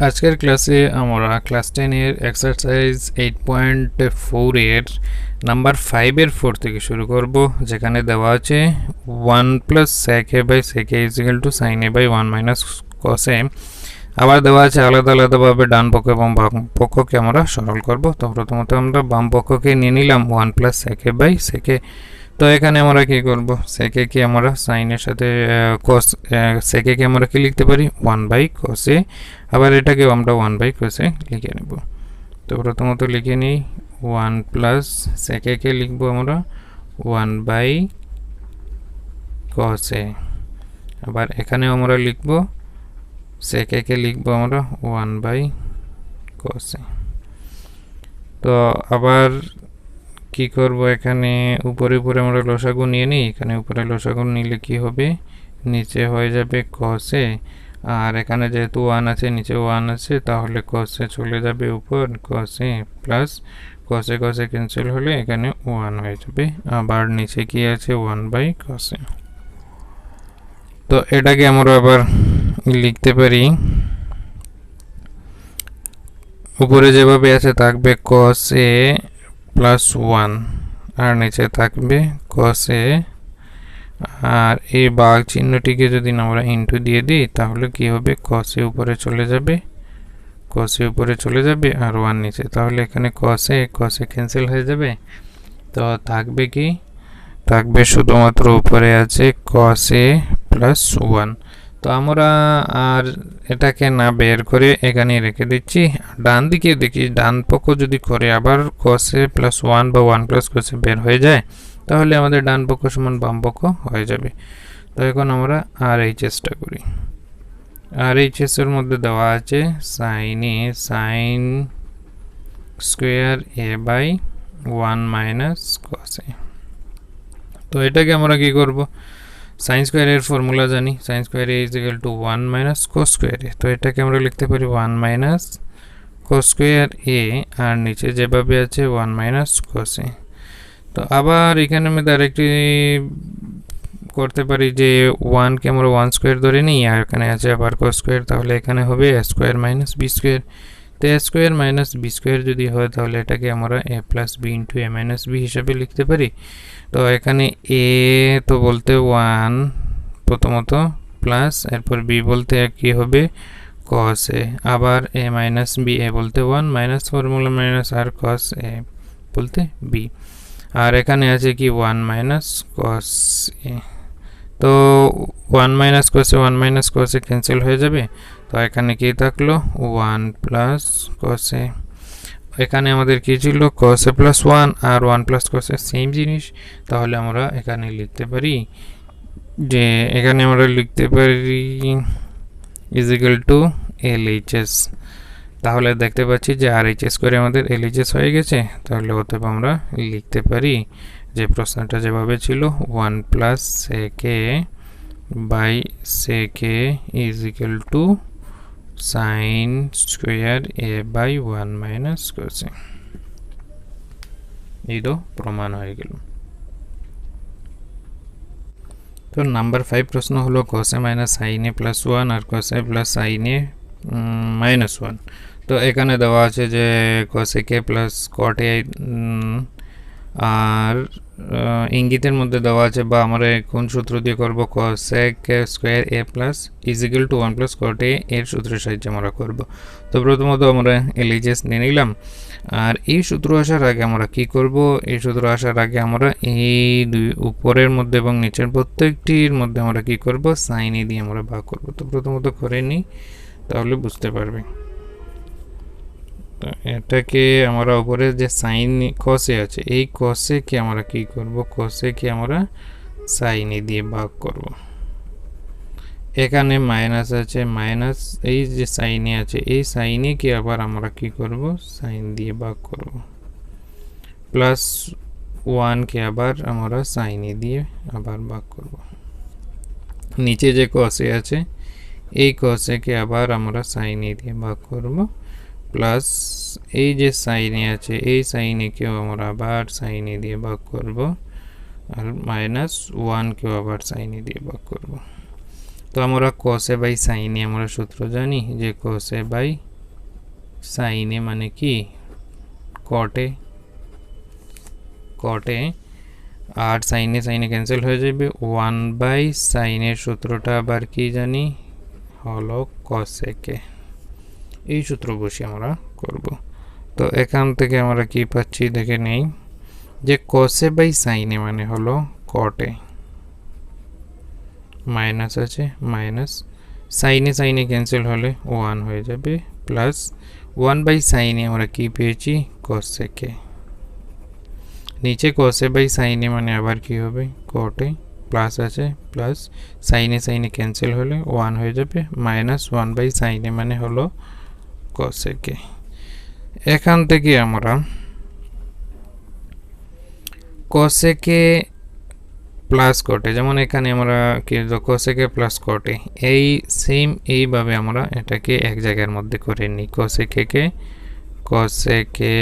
আজকের ক্লাসে আমরা ক্লাস 10 এর এক্সারসাইজ 8.4 এর নাম্বার 5 এর 4 থেকে শুরু করব, যেখানে দেওয়া আছে 1 plus sec a by sec a is equal to sin a by 1 minus cos a। আবার দেওয়া আছে আলাদা আলাদাভাবে ডান পক্ষ এবং বাম পক্ষকে আমরা সরল করব। তো প্রথমত আমরা বাম পক্ষকে নিয়ে নিলাম 1 plus sec a by sec a। তো এখানে আমরা কি করব, sec a কে আমরা sin এর সাথে cos sec a কে আমরা কি লিখতে পারি 1 বাই cos a। আবার এটাকেও আমরা 1 বাই cos a লিখে নেব। তো প্রথমত লিখে নিই 1 প্লাস sec a কে লিখব আমরা 1 বাই cos a। আবার এখানেও আমরা লিখব sec a কে লিখব আমরা 1 বাই cos a। তো আবার কি করব, এখানে উপরে উপরে আমরা লসাগু নিয়ে নিই। এখানে উপরে লসাগু নিলে কি হবে, নিচে হয়ে যাবে cos a, আর এখানে যেহেতু 1 আছে নিচে 1 আছে, তাহলে cos a চলে যাবে উপর, cos a plus cos a cancel হলে এখানে 1 হয়ে যাবে। আবার নিচে কি আছে 1 বাই cos a। তো এটাকে আমরা আবার লিখতে পারি, উপরে যেভাবে আছে থাকবে cos a প্লাস 1 আর নিচে থাকবে cos a, আর এই ভাগ চিহ্নটিকে যদি আমরা ইনটু দিয়ে দিই তাহলে কি হবে, cos a উপরে চলে যাবে, cos a উপরে চলে যাবে আর 1 নিচে, তাহলে এখানে cos a ক্যান্সেল হয়ে যাবে। তো থাকবে কি, থাকবে শুধুমাত্র উপরে আছে cos a প্লাস 1। তো আমরা আর এটাকে না বের করে এখানে রেখে দিচ্ছি। ডান দিকে দেখি, ডান পক্ষ যদি করে আবার cos a প্লাস 1 বা 1 প্লাস cos a বের হয়ে যায়, তাহলে আমাদের ডান পক্ষ সমান বাম পক্ষ হয়ে যাবে। তো এখন আমরা আর এই চেষ্টা করি। আর এই চেষ্টার মধ্যে দেওয়া আছে sin a sin square a by 1 minus cos a। তো এটাকে আমরা কি করব, sin স্কোয়ার এর ফর্মুলা জানি, sin square a is equal to 1 minus cos square a। তো এটাকে আমরা লিখতে পারি 1 মাইনাস cos স্কোয়ার a, আর নিচে যেভাবে আছে 1 মাইনাস cos a। তো আবার এখানে আমি আরেকটি করতে পারি যে 1 কে আমরা 1 স্কোয়ার ধরে নিই, আর এখানে আছে আবার cos স্কোয়ার, তাহলে এখানে হবে a square minus b square. তো a square minus b square যদি হয় তাহলে এটাকে আমরা a plus b into a minus b হিসাবে লিখতে পারি। তো এখানে a তো বলতে 1 প্রথমত প্লাস, এরপর b বলতে কি হবে cos a, আবার a মাইনাস b, a বলতে 1 মাইনাস ফর্মুলা মাইনাস আর cos a বলতে b, আর এখানে আছে কি 1 মাইনাস cos a। তো 1 minus cos a 1 minus cos a cancel হয়ে যাবে। তো এখানে কি থাকলো 1 প্লাস cos a। এখানে আমাদের কি ছিল cos a প্লাস 1 আর 1 প্লাস cos a সেম জিনিস, তাহলে আমরা এখানে লিখতে পারি যে এখানে আমরা লিখতে পারি ইজ ইকুয়াল টু LHS। তাহলে দেখতে পাচ্ছি যে RHS করে আমাদের LHS হয়ে গেছে। তাহলে অতএব আমরা লিখতে পারি যে প্রশ্নটা যেভাবে ছিল 1 plus sec a by sec a is equal to sin square a by 1 minus cos a। এই তো প্রমাণ হয়ে গেল। তো নাম্বার 5 প্রশ্ন হলো cos a minus sin a plus 1 আর cos a plus sin a minus 1। তো এখানে দেওয়া আছে যে cos a কে প্লাস cot a, আর ইঙ্গিতের মধ্যে দেওয়া আছে বা আমরা কোন সূত্র দিয়ে করব, cos a square a plus is equal to 1 plus cot a এর সূত্রের সাহায্যে আমরা করব। তো প্রথমত আমরা LHS নিয়ে নিলাম, আর এই সূত্র আসার আগে আমরা কি করব, এই সূত্র আসার আগে আমরা এই দুই উপরের মধ্যে এবং নিচের প্রত্যেকটির মধ্যে আমরা কি করব, sin a দিয়ে আমরা ভাগ করব। তো প্রথমত করে নিই, তাহলে বুঝতে পারবে। তো এটাকে আমরা উপরে যে sin cos a আছে, এই cos a কে আমরা কি করব, cos a কে আমরা sin a দিয়ে ভাগ করব। এখানে মাইনাস আছে, মাইনাস এই যে sin a আছে, এই sin a কে আবার আমরা কি করব, sin দিয়ে ভাগ করব। প্লাস 1 কে আবার আমরা sin a দিয়ে আবার ভাগ করব। নিচে যে cos a আছে, এই cos a কে আবার আমরা sin a দিয়ে ভাগ করব। প্লাস এই যে sin a আছে, এই sin a কেও আমরা আবার sin a দিয়ে ভাগ করব, আর মাইনাস 1 কেও আবার sin a দিয়ে ভাগ করব। তো আমরা cos a by sin a আমরা সূত্র জানি যে cos a by sin a মানে কি cot a আর sin a ক্যান্সেল হয়ে যাবে 1 বাই sin এর সূত্রটা আবার কি জানি হলো cos a কে এই সূত্র বসে আমরা করব তো এখান থেকে আমরা কি পাচ্ছি দেখে নেই যে cos a by sin a মানে হলো cot a মাইনাস আছে মাইনাস sin a ক্যান্সেল হলে 1 হয়ে যাবে প্লাস 1 বাই sin a আমরা কি পেয়েছি cos a কে নিচে cos a by sin a মানে আবার কি হবে cot a প্লাস আছে প্লাস sin a ক্যান্সেল হলে 1 হয়ে যাবে মাইনাস 1 বাই sin a মানে হলো cos a কে এখান থেকে আমরা cos a কে প্লাস cot a যেমন এখানে আমরা কি cos a কে প্লাস cot a এই সেম এইভাবে আমরা এটাকে এক জায়গার মধ্যে করে নিই cos a কে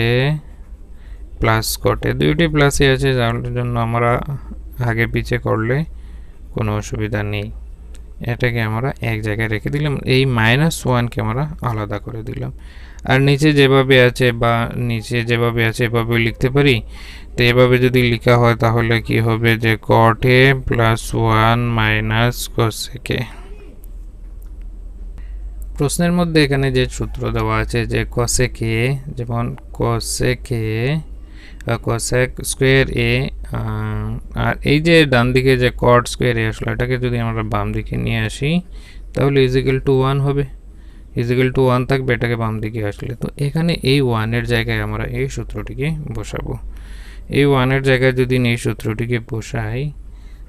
প্লাস cot a দুইটি প্লাসই আছে যার জন্য আমরা আগে পিছে করলে কোনো অসুবিধা নেই এটাকে আমরা এক জায়গায় রেখে দিলাম এই -1 কে আমরা আলাদা করে দিলাম আর নিচে যেভাবে আছে বা নিচে যেভাবে আছে এভাবে লিখতে পারি তো এভাবে যদি লেখা হয় তাহলে কি হবে যে cot a + 1 minus cos a কে প্রশ্নের মধ্যে এখানে যে সূত্র দেওয়া আছে যে cos a কে যেমন cos a K cos a square a আর এই যে ডান দিকে যে cot স্কয়ার a আসলে এটাকে যদি আমরা বাম দিকে নিয়ে আসি তাহলে = 1 হবে = 1 থাকবে এটাকে বাম দিকে আসলে তো এখানে এই 1 এর জায়গায় আমরা এই সূত্রটিকে বসাবো এই 1 এর জায়গায় যদি এই সূত্রটিকে বসাই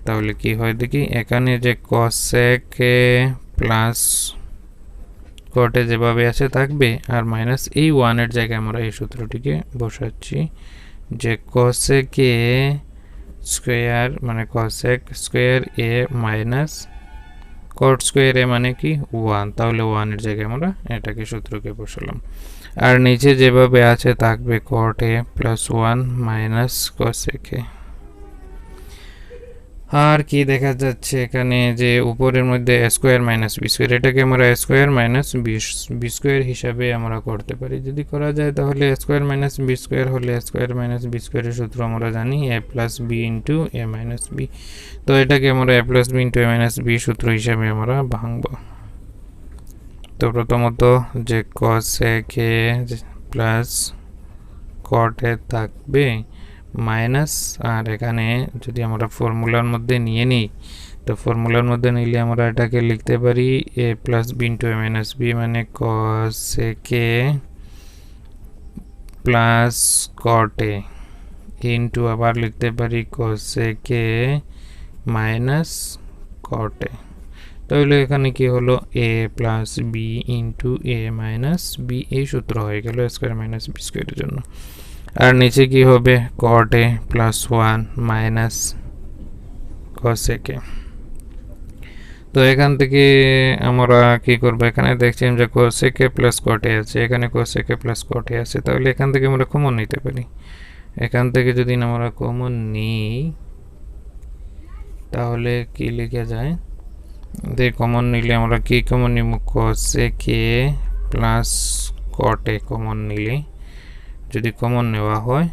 তাহলে কি হয় দেখি এখানে যে cos a কে প্লাস cot a যেভাবে আছে থাকবে আর মাইনাস এই 1 এর জায়গায় আমরা এই সূত্রটিকে বসাচ্ছি যে cos a কে স্কয়ার মানে cos a square a minus cot square a মানে কি 1 তাহলে 1 এর জায়গায় আমরা এটাকে সূত্রকে বসালাম আর নিচে যেভাবে আছে থাকবে cot a + 1 minus cos a কে আর কি দেখা যাচ্ছে এখানে যে উপরের মধ্যে a square minus b square এটাকে আমরা a square minus b square হিসাবে আমরা করতে পারি যদি করা যায় তাহলে a square minus b square হলে a স্কয়ার মাইনাস b স্কয়ারের সূত্র আমরা জানি a + b * a - b তো এটাকে আমরা a + b * a - b সূত্র হিসাবে আমরা ভাঙব তো প্রথমত যে cos a কে প্লাস cot a থাকবে মাইনাস আর এখানে যদি আমরা ফর্মুলার মধ্যে নিয়ে নিই তো ফর্মুলার মধ্যে নিলে আমরা এটাকে লিখতে পারি a + b * a - b মানে cos a কে প্লাস cot a ইনটু আবার লিখতে পারি cos a K minus cot a তাহলে এখানে কি হলো a + b * a - b এই সূত্র হয়ে গেল a স্কয়ার মাইনাস b স্কয়ারের জন্য আর নিচে কি হবে cot a + 1 minus cos a কে তো এখান থেকে আমরা কি করব এখানে দেখছেন যে cos a K + cot a আছে এখানে cos a K + cot a আছে তাহলে এখান থেকে আমরা কমন নিতে পারি এখান থেকে যদি আমরা কমন নিই তাহলে কি লেখা যায় যে কমন নিলে আমরা কি কমন নিব cos a K + cot a common নিলে যদি কমন নেওয়া হয়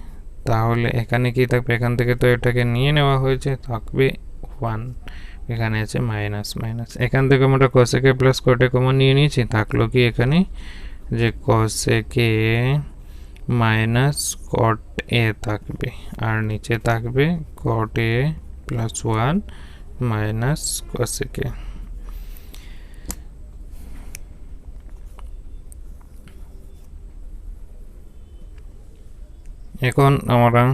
তাহলে এখানে কি থাকবে এখান থেকে তো এটাকে নিয়ে নেওয়া হয়েছে থাকবে 1 এখানে আছে মাইনাস মাইনাস এখান থেকে আমরা cos a K + cot a common নিয়ে নিয়েছি থাকলো কি এখানে যে cos a K minus cot a থাকবে আর নিচে থাকবে cot a + 1 minus cos a কে এখন আমরা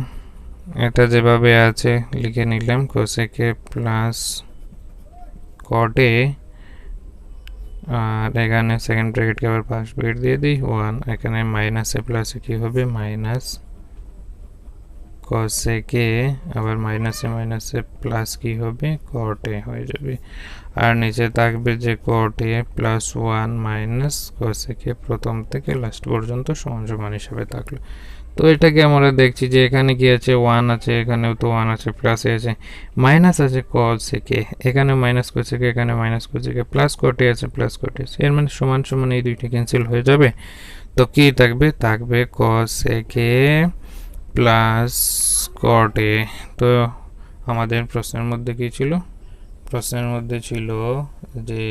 এটা যেভাবে আছে লিখে নিলাম cos a কে প্লাস cot a আর এখানে সেকেন্ড ব্র্যাকেটকে আবার ফার্স্ট ব্র্যাকেট দিয়ে দিই 1 এখানে মাইনাস a প্লাস a কি হবে মাইনাস cos a কে আবার মাইনাস a প্লাস কি হবে cot a হয়ে যাবে আর নিচে থাকবে যে cot a + 1 minus cos a কে প্রথম থেকে লাস্ট পর্যন্ত সমান সমান হিসাবে থাকলো তো এটাকে আমরা দেখছি যে এখানে কি আছে 1 আছে, এখানেও তো 1 আছে, প্লাস আছে, মাইনাস আছে cos থেকে, এখানে মাইনাস cos থেকে, এখানে মাইনাস cos থেকে, প্লাস cot আছে, প্লাস cot আছে, এর মানে সমান সমান এই দুইটা ক্যান্সেল হয়ে যাবে। তো কি থাকবে? থাকবে cos প্লাস cot a। তো আমাদের প্রশ্নের মধ্যে কি ছিল? প্রশ্নের মধ্যে ছিল যে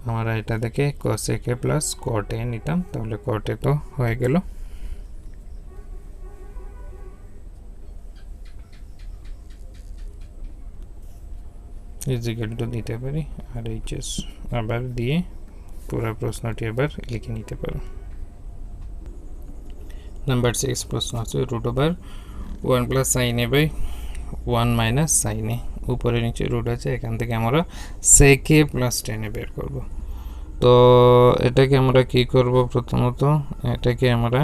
আমরা এটা থেকে cos প্লাস cot a নিতাম, তাহলে cot a তো হয়ে গেল। ইজিক্যাল টু দিতে পারি আর এইচএস আবার দিয়ে পুরো প্রশ্নটি আবার লিখে নিতে পারো। নাম্বার 6 প্রশ্ন আছে root over 1 plus sine A by 1 minus sine A, উপরে নিচে রুট আছে, এখান থেকে আমরা sec a plus tan a বের করব। তো এটাকে আমরা কি করব? প্রথমত এটাকে আমরা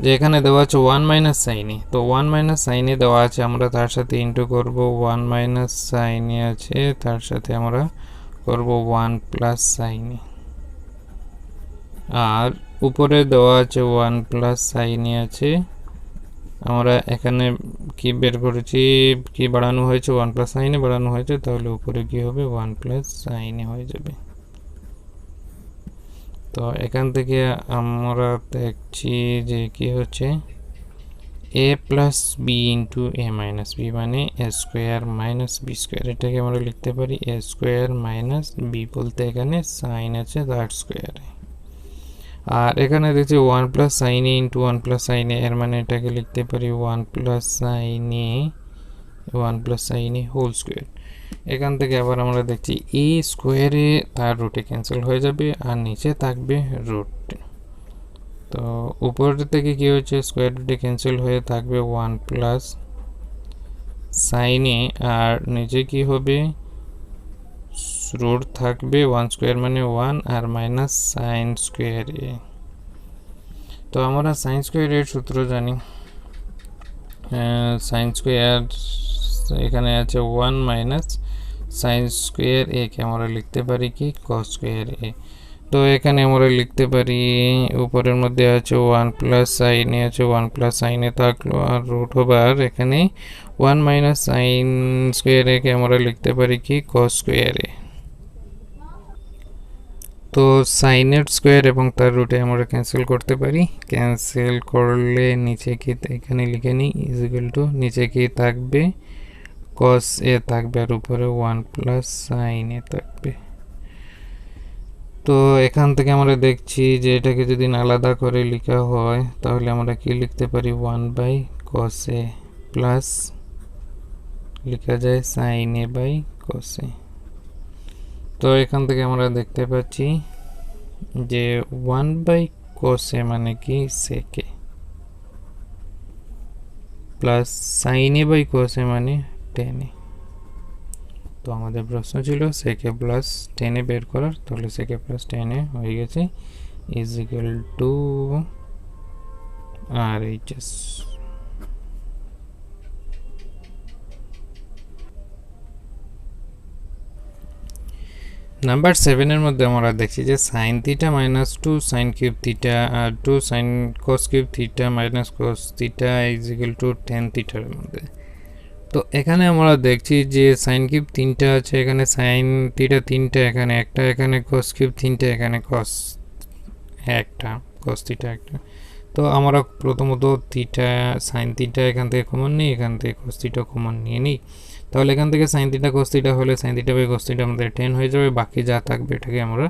যে এখানে দেওয়া আছে 1 মাইনাস সাইন এ, তো 1 মাইনাস সাইন এ দেওয়া আছে, আমরা তার সাথে ইনটু করব 1 মাইনাস সাইন এ আছে, তার সাথে আমরা করব 1 প্লাস সাইন এ, আর উপরে দেওয়া আছে 1 প্লাস সাইন এ আছে, আমরা এখানে কি বের করেছি, কি বাড়ানো হয়েছে? 1 প্লাস সাইন এ বাড়ানো হয়েছে, তাহলে উপরে কি হবে? 1 প্লাস সাইন এ হয়ে যাবে। তো এখান থেকে আমরা দেখছি যে কি হচ্ছে a plus B into A minus B, মানে A square minus B square, এটাকে আমরা লিখতে পারি এ স্কোয়ার মাইনাস বি, বলতে এখানে সাইন আছে তার স্কোয়ারে, আর এখানে দেখছি 1 প্লাস সাইন এ ইন্টু 1 প্লাস সাইন এ, এর মানে এটাকে লিখতে পারি 1 প্লাস সাইন এ হোল স্কোয়ার। এখান থেকে আবার আমরা দেখছি এ স্কোয়ারে তার রুটে ক্যান্সেল হয়ে যাবে আর নিচে থাকবে রুট। তো উপর থেকে কি হচ্ছে? স্কোয়ার রুটে ক্যান্সেল হয়ে থাকবে 1 প্লাস সাইন এ, আর নিচে কি হবে? রুট থাকবে 1 স্কোয়ার মানে 1 আর মাইনাস সাইন স্কোয়ার এ। তো আমরা সাইন স্কোয়ার এর সূত্র জানি, সাইন স্কোয়ার এখানে আছে 1 মাইনাস সাইন স্কোয়ার এ কে আমরা লিখতে পারি কি cos স্কোয়ার এ। তো এখানে আমরা লিখতে পারি উপরের মধ্যে আছে 1 প্লাস সাইন এ আছে, 1 প্লাস সাইন এ থাকলো, আর রুট ওভার এখানে 1 মাইনাস সাইন স্কোয়ার এ কে আমরা লিখতে পারি কি cos স্কোয়ার এ। তো সাইনের স্কোয়ার এবং তার রুটে আমরা ক্যান্সেল করতে পারি, ক্যান্সেল করলে নিচে কি এখানে লিখে নিই ইজিক্যাল টু নিচে কি থাকবে cos এ থাকবে আর উপরে 1 প্লাস সাইন এ থাকবে। তো এখান থেকে আমরা দেখছি যে এটাকে যদি আলাদা করে লেখা হয় তাহলে আমরা কি লিখতে পারি 1 বাই cos এ প্লাস লেখা যায় সাইন এ বাই cos এ। তো এখান থেকে আমরা দেখতে পাচ্ছি যে 1 বাই cos এ মানে কি sec A, plus sine A by cos A মানে tan এ। তো আমাদের প্রশ্ন ছিল sec a plus tan a বের করার, তাহলে sec a plus tan a হয়ে গেছে is equal to RHS। Number 7 এর মধ্যে আমরা দেখছি যে sin theta minus 2 sin cube theta আর 2 sin cos cube theta minus cos theta is equal to tan থিটার মধ্যে। তো এখানে আমরা দেখছি যে সাইন কিউব 3টা আছে, এখানে সাইন থিটা 3টা, এখানে একটা, এখানে cos কিউব 3টা, এখানে cos একটা, cos থিটা একটা। তো আমরা প্রথমত থিটা সাইন থিটা এখান থেকে কমন নিই, এখান থেকে cos থিটা কমন নিয়ে নিই, তাহলে এখান থেকে সাইন থিটা cos থিটা হলে sine theta by cos theta আমাদের 10 হয়ে যাবে, বাকি যা থাকবে এটাকে আমরা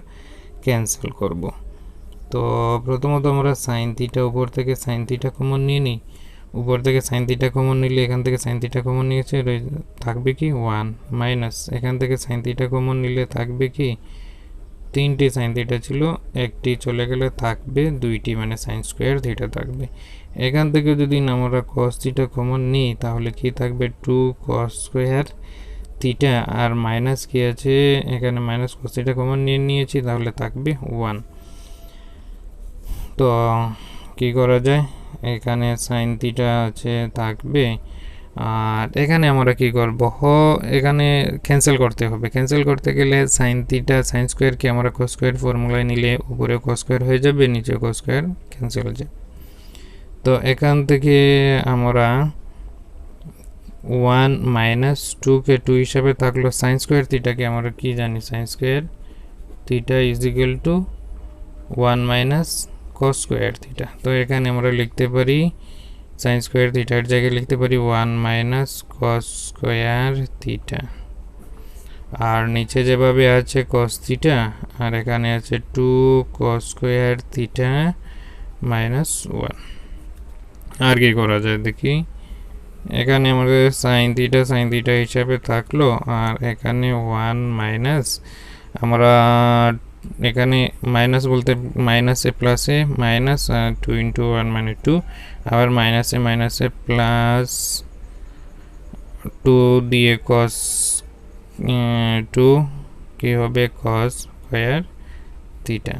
ক্যান্সেল করব। তো প্রথমত আমরা সাইন থিটা উপর থেকে সাইন থিটা কমন নিয়ে নিই, উপর থেকে সাইন থিটা কমন নিলে এখান থেকে সাইন থিটা কমন নিয়েছে থাকবে কি 1 মাইনাস এখান থেকে সাইন থিটা কমন নিলে থাকবে কি 3টি সাইন থিটা ছিল, একটি চলে গেলে থাকবে 2টি মানে সাইন স্কোয়ার থিটা থাকবে। এখান থেকে যদি আমরা cos থিটা কমন নিই তাহলে কি থাকবে 2 cos স্কোয়ার থিটা, আর মাইনাস কি আছে এখানে মাইনাস cos থিটা কমন নিয়েছি তাহলে থাকবে 1। তো কি করা যায়, এখানে সাইন থিটা আছে থাকবে আর এখানে আমরা কি করব, এখানে ক্যান্সেল করতে হবে। ক্যান্সেল করতে গেলে সাইন থিটা সাইন স্কোয়ারকে আমরা কস স্কোয়ার ফর্মুলায় নিলে উপরে কস স্কোয়ার হয়ে যাবে, নিচে কস স্কোয়ার ক্যান্সেল হয়ে যাবে। তো এখান থেকে আমরা 1 মাইনাস 2কে 2 হিসাবে থাকলো, সাইন স্কোয়ার থিটাকে আমরা কি জানি, sine square theta is equal to 1 minus cos square theta. তো এখানে আমরা লিখতে পারি সাইন স্কোয়ার থিটার জায়গায় লিখতে পারি 1 মাইনাস কস স্কোয়ার থিটা, আর নিচে যেভাবে আছে কস থিটা, আর এখানে আছে 2 কস স্কোয়ার থিটা মাইনাস 1। আর কি করা যায় দেখি, এখানে আমাদের সাইন থিটা হিসাবে থাকলো, আর এখানে 1 মাইনাস, আমরা এখানে মাইনাস বলতে মাইনাসে প্লাসে মাইনাস 2 ইন্টু 1 মানে 2, আবার মাইনাসে প্লাস 2 দিয়ে কস 2 কি হবে কস স্কোয়ার থিটা,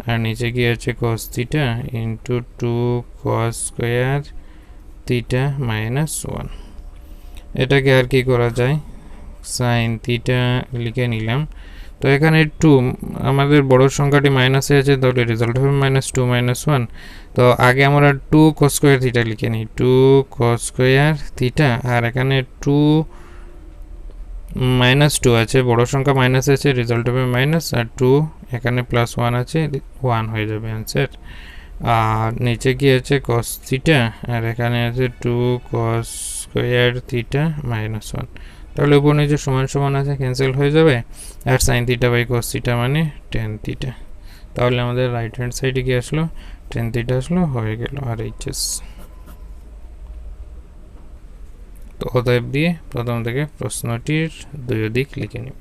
আর নিচে কি আছে cos theta into 2 cos square theta minus 1। এটাকে আর কি করা যায়, সাইন থিটা লিখে নিলাম। তো এখানে 2 আমাদের বড় সংখ্যাটি মাইনাসে আছে, তাহলে রেজাল্ট হবে -2 -1। তো আগে আমরা 2 কস স্কোয়ার থিটা লিখে নিই, 2 কস স্কোয়ার থিটা, আর এখানে 2 -2 আছে, বড় সংখ্যা মাইনাসে আছে, রেজাল্ট হবে মাইনাস, আর 2 এখানে +1 আছে, 1 হয়ে যাবে অ্যান্সার। আর নিচে কি আছে কস থিটা, আর এখানে আছে 2 কস স্কোয়ার থিটা -1। তাহলে উপর নিচে সমান সমান আছে, ক্যান্সেল হয়ে যাবে, আর sine theta by cos theta মানে টেন থিটা। তাহলে আমাদের রাইট হ্যান্ড সাইডে কি আসলো, টেন থিটা আসলো, হয়ে গেল আর এইচএস। তো অতএব দিয়ে প্রথম থেকে প্রশ্নটির দুই দিক লিখে নিব।